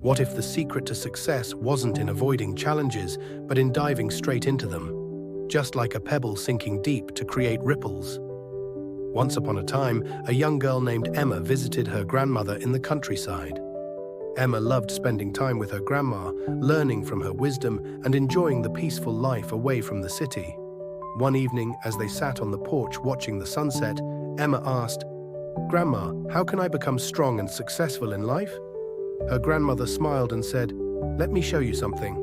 What if the secret to success wasn't in avoiding challenges, but in diving straight into them, just like a pebble sinking deep to create ripples? Once upon a time, a young girl named Emma visited her grandmother in the countryside. Emma loved spending time with her grandma, learning from her wisdom and enjoying the peaceful life away from the city. One evening, as they sat on the porch watching the sunset, Emma asked, "Grandma, how can I become strong and successful in life?" Her grandmother smiled and said, "Let me show you something."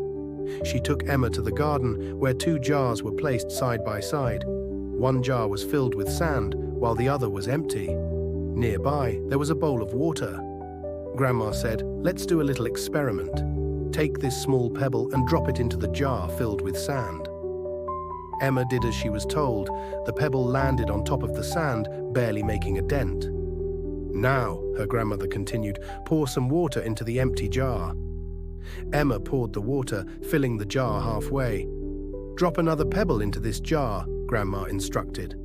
She took Emma to the garden where two jars were placed side by side. One jar was filled with sand, while the other was empty. Nearby, there was a bowl of water. Grandma said, "Let's do a little experiment. Take this small pebble and drop it into the jar filled with sand." Emma did as she was told. The pebble landed on top of the sand, barely making a dent. "Now," her grandmother continued, "pour some water into the empty jar." Emma poured the water, filling the jar halfway. "Drop another pebble into this jar," Grandma instructed.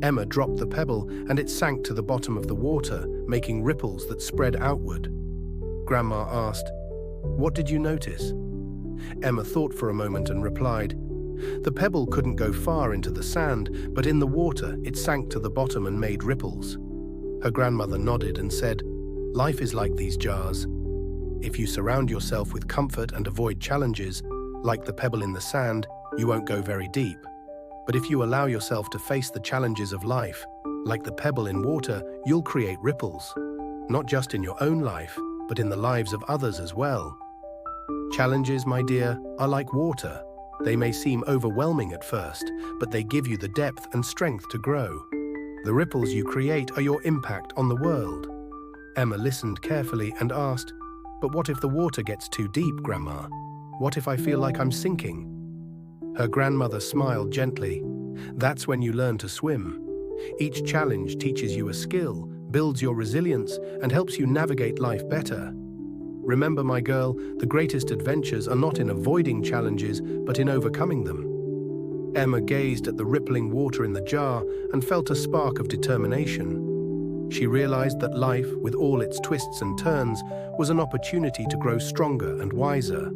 Emma dropped the pebble and it sank to the bottom of the water, making ripples that spread outward. Grandma asked, "What did you notice?" Emma thought for a moment and replied, "The pebble couldn't go far into the sand, but in the water it sank to the bottom and made ripples." Her grandmother nodded and said, "Life is like these jars. If you surround yourself with comfort and avoid challenges, like the pebble in the sand, you won't go very deep. But if you allow yourself to face the challenges of life, like the pebble in water, you'll create ripples, not just in your own life, but in the lives of others as well." Challenges, my dear, are like water. They may seem overwhelming at first, but they give you the depth and strength to grow. The ripples you create are your impact on the world. Emma listened carefully and asked, "But what if the water gets too deep, Grandma? What if I feel like I'm sinking?" Her grandmother smiled gently. "That's when you learn to swim. Each challenge teaches you a skill, builds your resilience, and helps you navigate life better. Remember, my girl, the greatest adventures are not in avoiding challenges, but in overcoming them." Emma gazed at the rippling water in the jar and felt a spark of determination. She realized that life, with all its twists and turns, was an opportunity to grow stronger and wiser.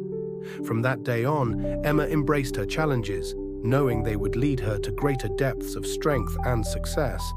From that day on, Emma embraced her challenges, knowing they would lead her to greater depths of strength and success.